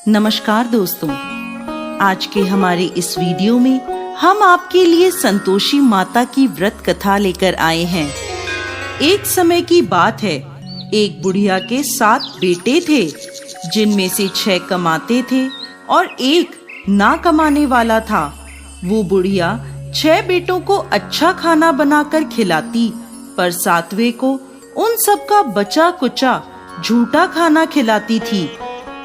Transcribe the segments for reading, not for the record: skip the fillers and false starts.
नमस्कार दोस्तों, आज के हमारे इस वीडियो में हम आपके लिए संतोषी माता की व्रत कथा लेकर आए हैं। एक समय की बात है, एक बुढ़िया के 7 बेटे थे, जिनमें से 6 कमाते थे और एक ना कमाने वाला था। वो बुढ़िया 6 बेटों को अच्छा खाना बनाकर खिलाती, पर 7वें को उन सब का बचा कुचा झूठा खाना खिलाती थी।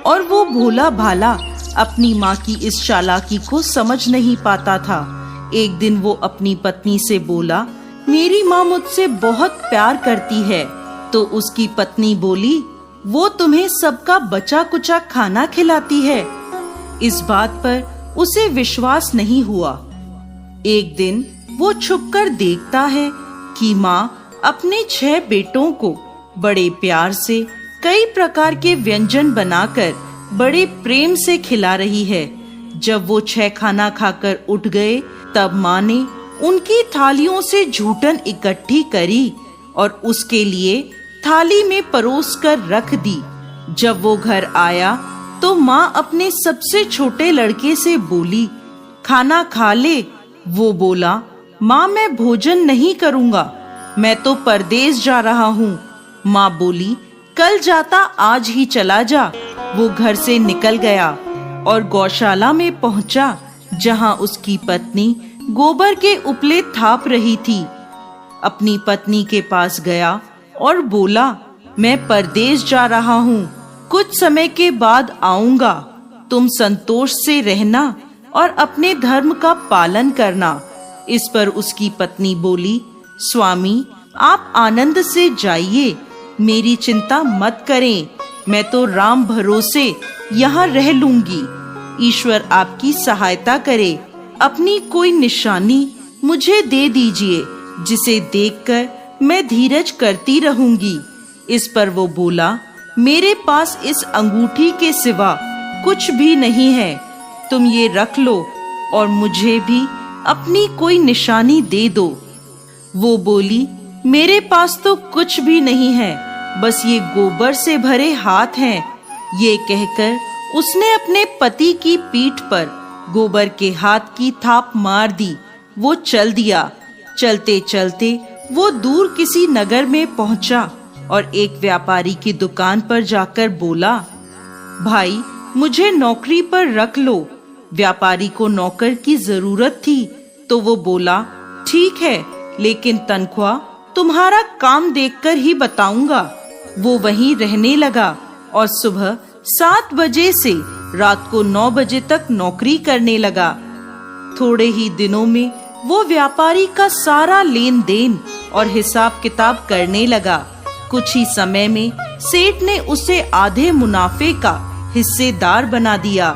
और वो भोला भाला अपनी माँ की इस चालाकी को समझ नहीं पाता था। एक दिन वो अपनी पत्नी से बोला, मेरी माँ मुझसे बहुत प्यार करती है। तो उसकी पत्नी बोली, वो तुम्हें सबका बचा कुचा खाना खिलाती है। इस बात पर उसे विश्वास नहीं हुआ। एक दिन वो छुपकर देखता है कि माँ अपने 6 बेटों को बड़े प्यार से कई प्रकार के व्यंजन बनाकर बड़े प्रेम से खिला रही है। जब वो 6 खाना खाकर उठ गए, तब माँ ने उनकी थालियों से झूठन इकट्ठी करी और उसके लिए थाली में परोस कर रख दी। जब वो घर आया तो माँ अपने सबसे छोटे लड़के से बोली, खाना खा ले। वो बोला, माँ मैं भोजन नहीं करूँगा, मैं तो परदेश जा रहा हूँ। माँ बोली, कल जाता आज ही चला जा। वो घर से निकल गया और गौशाला में पहुंचा, जहां उसकी पत्नी गोबर के उपले थाप रही थी। अपनी पत्नी के पास गया और बोला, मैं परदेश जा रहा हूँ, कुछ समय के बाद आऊंगा। तुम संतोष से रहना और अपने धर्म का पालन करना। इस पर उसकी पत्नी बोली, स्वामी आप आनंद से जाइए, मेरी चिंता मत करें, मैं तो राम भरोसे यहाँ रह लूंगी। ईश्वर आपकी सहायता करे। अपनी कोई निशानी मुझे दे दीजिए, जिसे देखकर मैं धीरज करती रहूंगी। इस पर वो बोला, मेरे पास इस अंगूठी के सिवा कुछ भी नहीं है, तुम ये रख लो और मुझे भी अपनी कोई निशानी दे दो। वो बोली, मेरे पास तो कुछ भी नहीं है, बस ये गोबर से भरे हाथ हैं। ये कहकर उसने अपने पति की पीठ पर गोबर के हाथ की थाप मार दी। वो चल दिया। चलते चलते वो दूर किसी नगर में पहुंचा और एक व्यापारी की दुकान पर जाकर बोला, भाई मुझे नौकरी पर रख लो। व्यापारी को नौकर की जरूरत थी, तो वो बोला, ठीक है, लेकिन तनख्वाह तुम्हारा काम देखकर ही बताऊंगा। वो वहीं रहने लगा और सुबह 7 बजे से रात को 9 बजे तक नौकरी करने लगा। थोड़े ही दिनों में वो व्यापारी का सारा लेन देन और हिसाब किताब करने लगा। कुछ ही समय में सेठ ने उसे आधे मुनाफे का हिस्सेदार बना दिया।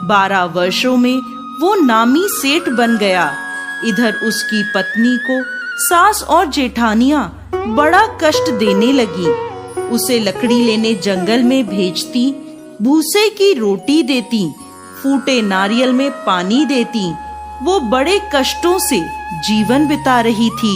12 वर्षों में वो नामी सेठ बन गया। इधर उसकी पत्नी को सास और जेठानियां बड़ा कष्ट देने लगी। उसे लकड़ी लेने जंगल में भेजती, भूसे की रोटी देती, फूटे नारियल में पानी देती। वो बड़े कष्टों से जीवन बिता रही थी।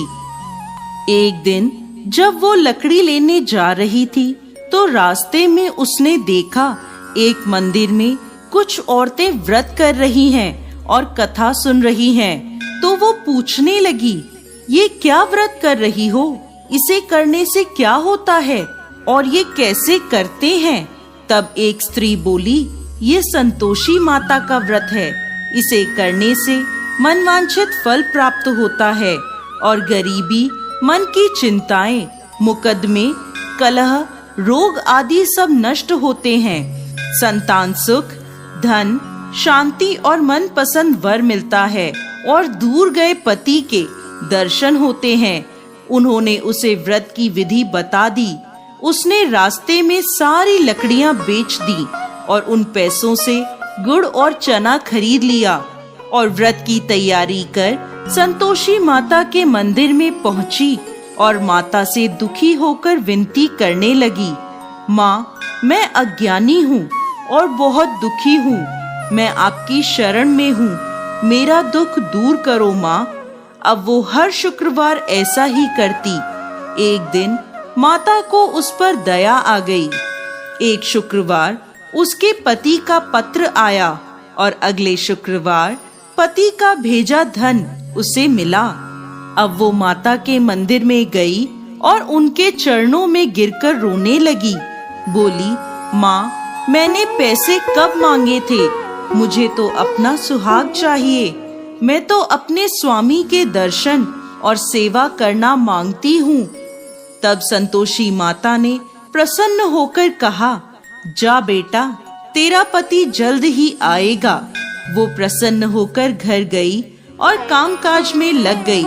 एक दिन जब वो लकड़ी लेने जा रही थी, तो रास्ते में उसने देखा एक मंदिर में कुछ औरतें व्रत कर रही हैं और कथा सुन रही हैं। तो वो पूछने लगी, ये क्या व्रत कर रही हो? इसे करने से क्या होता है और ये कैसे करते हैं? तब एक स्त्री बोली, ये संतोषी माता का व्रत है। इसे करने से मनवांछित फल प्राप्त होता है और गरीबी, मन की चिंताएं, मुकदमे, कलह, रोग आदि सब नष्ट होते हैं। संतान सुख, धन, शांति और मन पसंद वर मिलता है और दूर गए पति के दर्शन होते हैं। उन्होंने उसे व्रत की विधि बता दी। उसने रास्ते में सारी लकड़ियां बेच दी और उन पैसों से गुड़ और चना खरीद लिया और व्रत की तैयारी कर संतोषी माता के मंदिर में पहुंची और माता से दुखी होकर विनती करने लगी, माँ मैं अज्ञानी हूँ और बहुत दुखी हूँ, मैं आपकी शरण में हूँ, मेरा दुख दूर करो माँ। अब वो हर शुक्रवार ऐसा ही करती। एक दिन माता को उस पर दया आ गई। एक शुक्रवार उसके पति का पत्र आया और अगले शुक्रवार पति का भेजा धन उसे मिला। अब वो माता के मंदिर में गई और उनके चरणों में गिरकर रोने लगी। बोली, माँ, मैंने पैसे कब मांगे थे? मुझे तो अपना सुहाग चाहिए। मैं तो अपने स्वामी के दर्शन और सेवा करना मांगती हूँ। तब संतोषी माता ने प्रसन्न होकर कहा, जा बेटा, तेरा पति जल्द ही आएगा। वो प्रसन्न होकर घर गई और कामकाज में लग गई।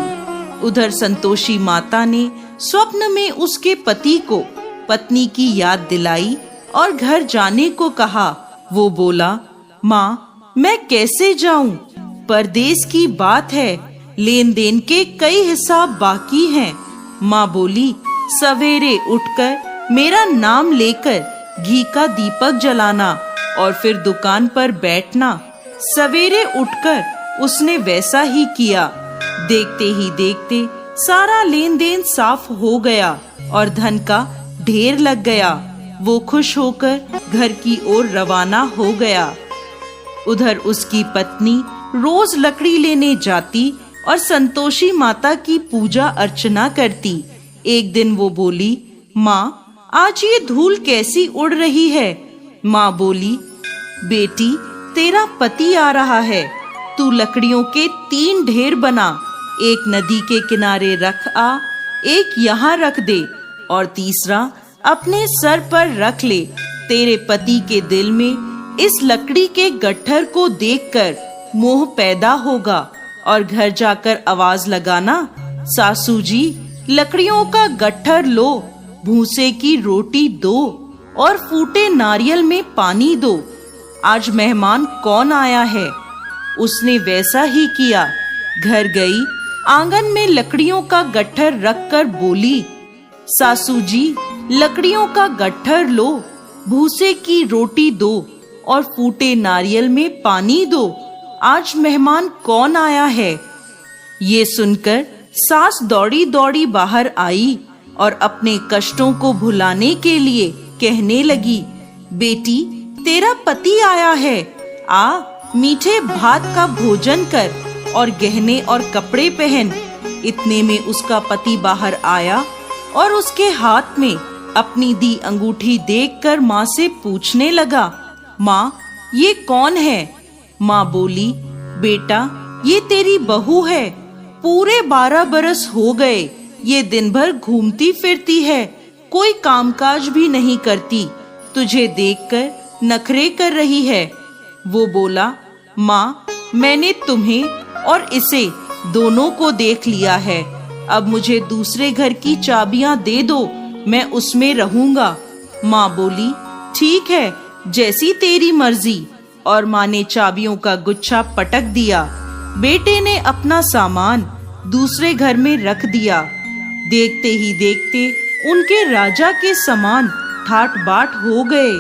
उधर संतोषी माता ने स्वप्न में उसके पति को पत्नी की याद दिलाई और घर जाने को कहा। वो बोला, माँ, मैं कैसे जाऊं? परदेश की बात है, लेन देन के कई हिसाब बाकी हैं। माँ बोली, सवेरे उठकर मेरा नाम लेकर घी का दीपक जलाना और फिर दुकान पर बैठना। सवेरे उठकर उसने वैसा ही किया। देखते ही देखते सारा लेन देन साफ हो गया और धन का ढेर लग गया। वो खुश होकर घर की ओर रवाना हो गया। उधर उसकी पत्नी रोज लकड़ी लेने जाती और संतोषी माता की पूजा अर्चना करती। एक दिन वो बोली, माँ, आज ये धूल कैसी उड़ रही है? माँ बोली, बेटी, तेरा पति आ रहा है। तू लकड़ियों के 3 ढेर बना, एक नदी के किनारे रख आ, एक यहाँ रख दे और तीसरा अपने सर पर रख ले। तेरे पति के दिल में इस लकड़ी के गट्ठर को देखकर मोह पैदा होगा और घर जाकर आवाज लगाना, सासू जी, लकड़ियों का गट्ठर लो, भूसे की रोटी दो और फूटे नारियल में पानी दो। आज मेहमान कौन आया है? उसने वैसा ही किया। घर गई, आंगन में लकड़ियों का गट्ठर रखकर बोली, सासू जी, लकड़ियों का गट्ठर लो, भूसे की रोटी दो और फूटे नारियल में पानी दो। आज मेहमान कौन आया है? ये सुनकर सास दौड़ी दौड़ी बाहर आई और अपने कष्टों को भुलाने के लिए कहने लगी, बेटी, तेरा पति आया है। आ, मीठे भात का भोजन कर और गहने और कपड़े पहन। इतने में उसका पति बाहर आया और उसके हाथ में अपनी दी अंगूठी देखकर माँ से पूछने लगा, माँ, ये कौन है? माँ बोली, बेटा, ये तेरी बहू है। पूरे 12 बरस हो गए ये दिन भर घूमती फिरती है, कोई कामकाज भी नहीं करती। तुझे देखकर नखरे कर रही है। वो बोला, माँ, मैंने तुम्हें और इसे दोनों को देख लिया है। अब मुझे दूसरे घर की चाबियां दे दो, मैं उसमें रहूंगा। माँ बोली, ठीक है, जैसी तेरी मर्जी। और माँ ने चाबियों का गुच्छा पटक दिया। बेटे ने अपना सामान दूसरे घर में रख दिया। देखते ही देखते उनके राजा के समान ठाट बाट हो गए।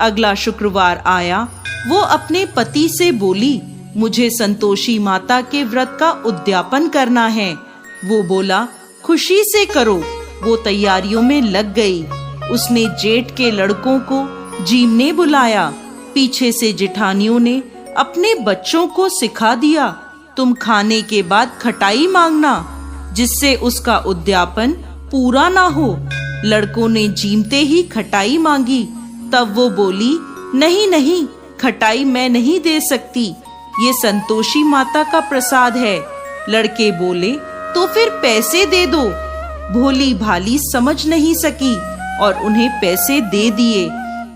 अगला शुक्रवार आया। वो अपने पति से बोली, मुझे संतोषी माता के व्रत का उद्यापन करना है। वो बोला, खुशी से करो। वो तैयारियों में लग गई। उसने जेठ के लड़कों को जीमने बुलाया। पीछे से जिठानियों ने अपने बच्चों को सिखा दिया, तुम खाने के बाद खटाई मांगना, जिससे उसका उद्यापन पूरा ना हो। लड़कों ने जीमते ही खटाई मांगी। तब वो बोली, नहीं नहीं, खटाई मैं नहीं दे सकती, ये संतोषी माता का प्रसाद है। लड़के बोले, तो फिर पैसे दे दो। भोली भाली समझ नहीं सकी और उन्हें पैसे दे दिए।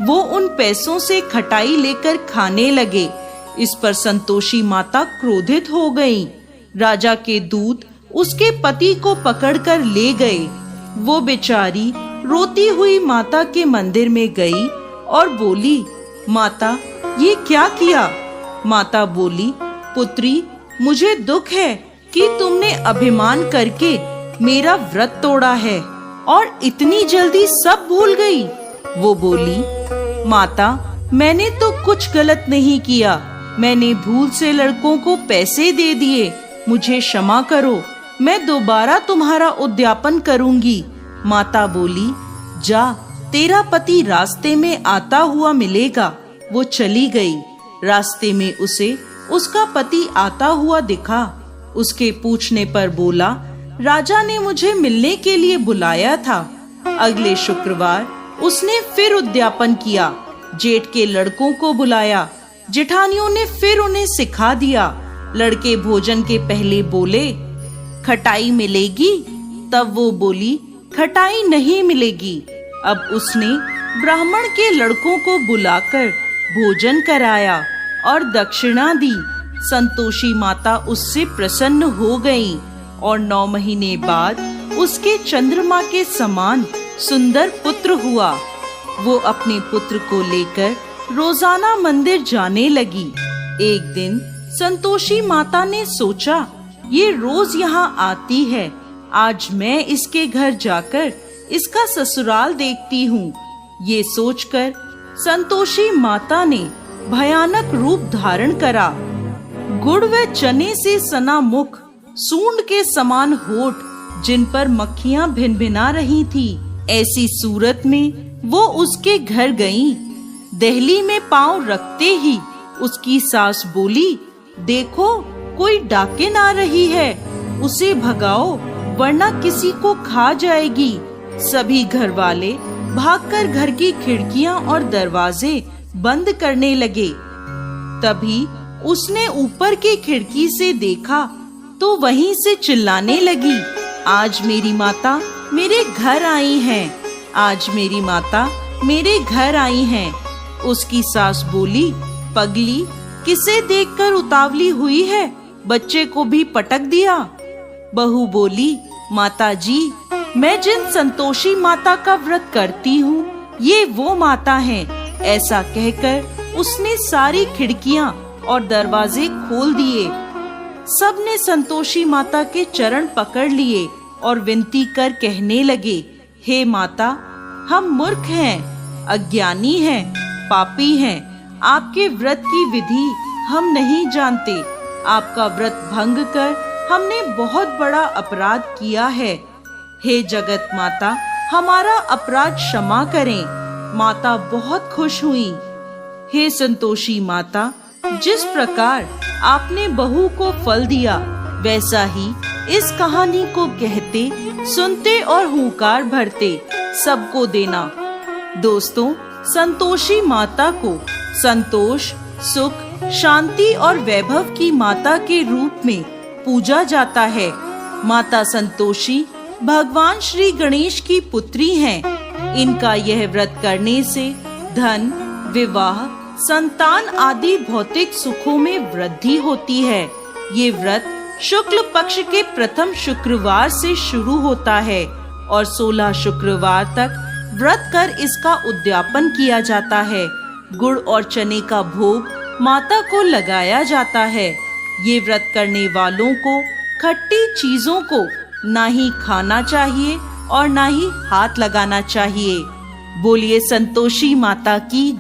वो उन पैसों से खटाई लेकर खाने लगे। इस पर संतोषी माता क्रोधित हो गईं। राजा के दूत उसके पति को पकड़कर ले गए। वो बेचारी रोती हुई माता के मंदिर में गई और बोली, माता, ये क्या किया? माता बोली, पुत्री, मुझे दुख है कि तुमने अभिमान करके मेरा व्रत तोड़ा है और इतनी जल्दी सब भूल गई। वो बोली, माता, मैंने तो कुछ गलत नहीं किया। मैंने भूल से लड़कों को पैसे दे दिए। मुझे क्षमा करो, मैं दोबारा तुम्हारा उद्यापन करूंगी। माता बोली, जा, तेरा पति रास्ते में आता हुआ मिलेगा। वो चली गई। रास्ते में उसे उसका पति आता हुआ दिखा। उसके पूछने पर बोला, राजा ने मुझे मिलने के लिए बुलाया था। अगले शुक्रवार उसने फिर उद्यापन किया। जेठ के लड़कों को बुलाया। जेठानियों ने फिर उन्हें सिखा दिया। लड़के भोजन के पहले बोले, खटाई मिलेगी? तब वो बोली, खटाई नहीं मिलेगी। अब उसने ब्राह्मण के लड़कों को बुलाकर भोजन कराया और दक्षिणा दी। संतोषी माता उससे प्रसन्न हो गईं और 9 महीने बाद उसके चंद्रमा के समान सुंदर पुत्र हुआ। वो अपने पुत्र को लेकर रोजाना मंदिर जाने लगी। एक दिन संतोषी माता ने सोचा, ये रोज यहाँ आती है, आज मैं इसके घर जाकर इसका ससुराल देखती हूँ। ये सोचकर संतोषी माता ने भयानक रूप धारण करा। गुड़ व चने से सना मुख, सूंड के समान होठ, जिन पर मक्खियां भिनभिना रही थी, ऐसी सूरत में वो उसके घर गईं। दहली में पांव रखते ही उसकी सास बोली, देखो कोई डाकिन आ रही है, उसे भगाओ वरना किसी को खा जाएगी। सभी घर वाले भागकर घर की खिड़कियां और दरवाजे बंद करने लगे। तभी उसने ऊपर की खिड़की से देखा तो वहीं से चिल्लाने लगी, आज मेरी माता मेरे घर आई हैं, आज मेरी माता मेरे घर आई हैं। उसकी सास बोली, पगली, किसे देखकर उतावली हुई है, बच्चे को भी पटक दिया। बहू बोली, माता जी, मैं जिन संतोषी माता का व्रत करती हूँ, ये वो माता हैं। ऐसा कहकर उसने सारी खिड़कियाँ और दरवाजे खोल दिए। सबने संतोषी माता के चरण पकड़ लिए और विनती कर कहने लगे, हे माता, हम मूर्ख हैं, अज्ञानी हैं, पापी हैं। आपके व्रत की विधि हम नहीं जानते। आपका व्रत भंग कर हमने बहुत बड़ा अपराध किया है। हे जगत माता, हमारा अपराध क्षमा करें। माता बहुत खुश हुई। हे संतोषी माता, जिस प्रकार आपने बहू को फल दिया, वैसा ही इस कहानी को कहते, सुनते और हुंकार भरते सबको देना। दोस्तों, संतोषी माता को संतोष, सुख, शांति और वैभव की माता के रूप में पूजा जाता है। माता संतोषी भगवान श्री गणेश की पुत्री हैं। इनका यह व्रत करने से धन, विवाह, संतान आदि भौतिक सुखों में वृद्धि होती है। ये व्रत शुक्ल पक्ष के प्रथम शुक्रवार से शुरू होता है और 16 शुक्रवार तक व्रत कर इसका उद्यापन किया जाता है। गुड़ और चने का भोग माता को लगाया जाता है। ये व्रत करने वालों को खट्टी चीजों को ना ही खाना चाहिए और ना ही हाथ लगाना चाहिए। बोलिए संतोषी माता की